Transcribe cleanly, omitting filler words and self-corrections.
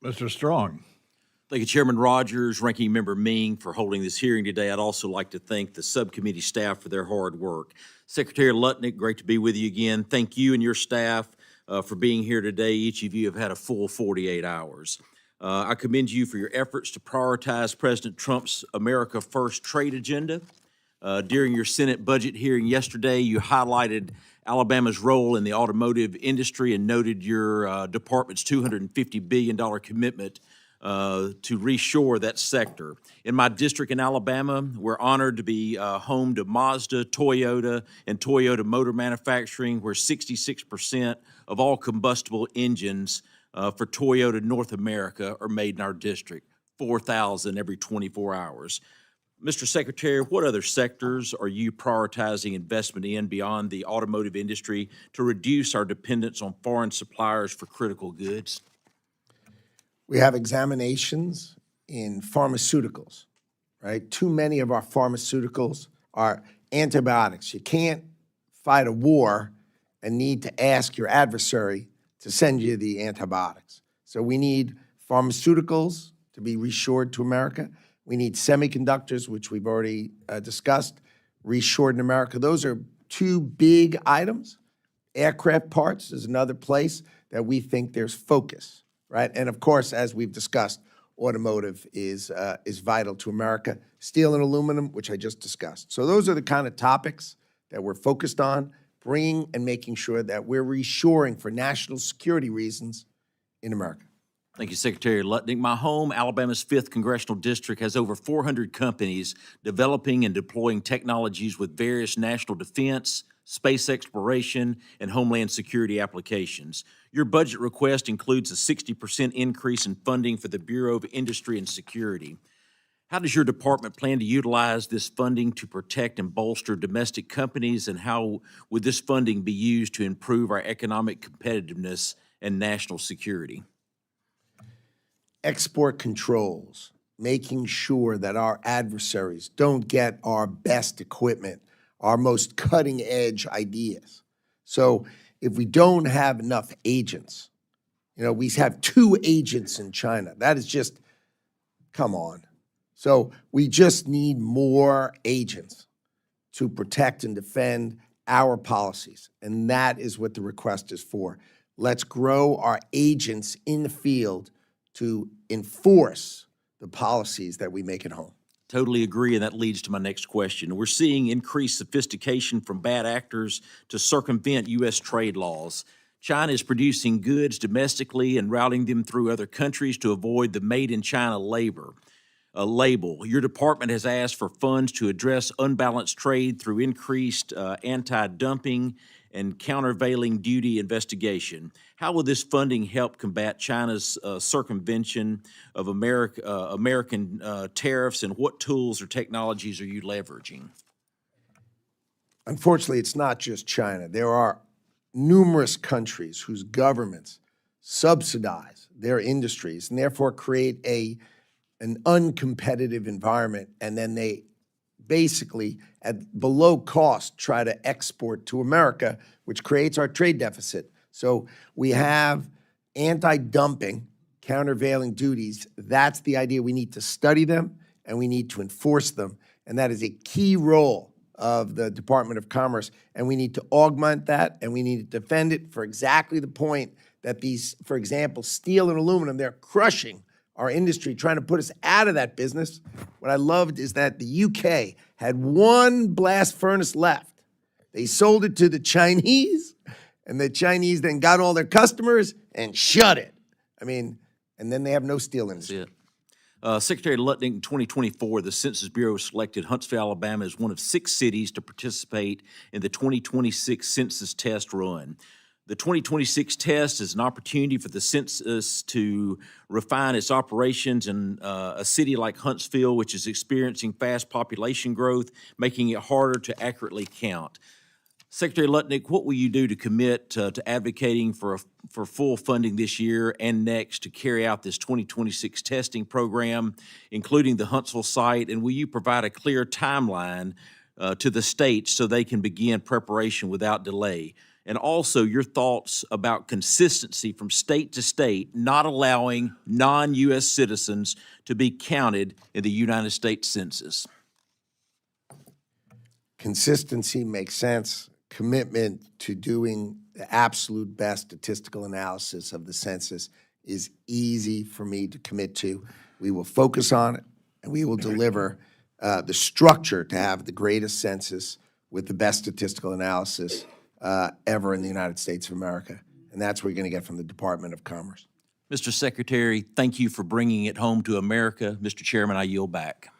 Mr. Strong. Thank you, Chairman Rogers, Ranking Member Ming, for holding this hearing today. I'd also like to thank the subcommittee staff for their hard work. Secretary Lutnick, great to be with you again. Thank you and your staff for being here today. Each of you have had a full 48 hours. I commend you for your efforts to prioritize President Trump's America First trade agenda. During your Senate budget hearing yesterday, you highlighted Alabama's role in the automotive industry and noted your department's $250 billion commitment to reshore that sector. In my district in Alabama, we're honored to be home to Mazda, Toyota, and Toyota Motor Manufacturing, where 66% of all combustible engines for Toyota North America are made in our district, 4,000 every 24 hours. Mr. Secretary, what other sectors are you prioritizing investment in beyond the automotive industry to reduce our dependence on foreign suppliers for critical goods? We have examinations in pharmaceuticals, right? Too many of our pharmaceuticals are antibiotics. You can't fight a war and need to ask your adversary to send you the antibiotics. So we need pharmaceuticals to be reshored to America. We need semiconductors, which we've already discussed, reshored in America. Those are two big items. Aircraft parts is another place that we think there's focus. Right, and of course, as we've discussed, automotive is vital to America. Steel and aluminum, which I just discussed. So those are the kind of topics that we're focused on, bringing and making sure that we're reshoring for national security reasons in America. Thank you, Secretary Lutnick. My home, Alabama's 5th Congressional District, has over 400 companies developing and deploying technologies with various national defense, space exploration, and homeland security applications. Your budget request includes a 60% increase in funding for the Bureau of Industry and Security. How does your department plan to utilize this funding to protect and bolster domestic companies, and how would this funding be used to improve our economic competitiveness and national security? Export controls, making sure that our adversaries don't get our best equipment, our most cutting-edge ideas. So if we don't have enough agents, we have 2 agents in China. That is just, come on. So we just need more agents to protect and defend our policies, and that is what the request is for. Let's grow our agents in the field to enforce the policies that we make at home. Totally agree, and that leads to my next question. We're seeing increased sophistication from bad actors to circumvent U.S. trade laws. China is producing goods domestically and routing them through other countries to avoid the Made in China label. Your department has asked for funds to address unbalanced trade through increased anti-dumping and countervailing duty investigation. How will this funding help combat China's circumvention of American tariffs, and what tools or technologies are you leveraging? Unfortunately, it's not just China. There are numerous countries whose governments subsidize their industries and therefore create an uncompetitive environment, and then they basically at below cost try to export to America, which creates our trade deficit. So we have anti-dumping, countervailing duties. That's the idea. We need to study them and we need to enforce them. And that is a key role of the Department of Commerce. And we need to augment that, and we need to defend it for exactly the point that these, for example, steel and aluminum, they're crushing our industry, trying to put us out of that business. What I loved is that the UK had 1 blast furnace left. They sold it to the Chinese, and the Chinese then got all their customers and shut it. And then they have no steel industry. That's it. Secretary Lutnick, in 2024, the Census Bureau selected Huntsville, Alabama as one of 6 cities to participate in the 2026 census test run. The 2026 test is an opportunity for the census to refine its operations in a city like Huntsville, which is experiencing fast population growth, making it harder to accurately count. Secretary Lutnick, what will you do to commit to advocating for full funding this year and next to carry out this 2026 testing program, including the Huntsville site? And will you provide a clear timeline to the states so they can begin preparation without delay? and also your thoughts about consistency from state to state, not allowing non-U.S. citizens to be counted in the United States Census. Consistency makes sense. Commitment to doing the absolute best statistical analysis of the census is easy for me to commit to. We will focus on it, and we will deliver the structure to have the greatest census with the best statistical analysis ever in the United States of America. And that's what we're going to get from the Department of Commerce. Mr. Secretary, thank you for bringing it home to America. Mr. Chairman, I yield back.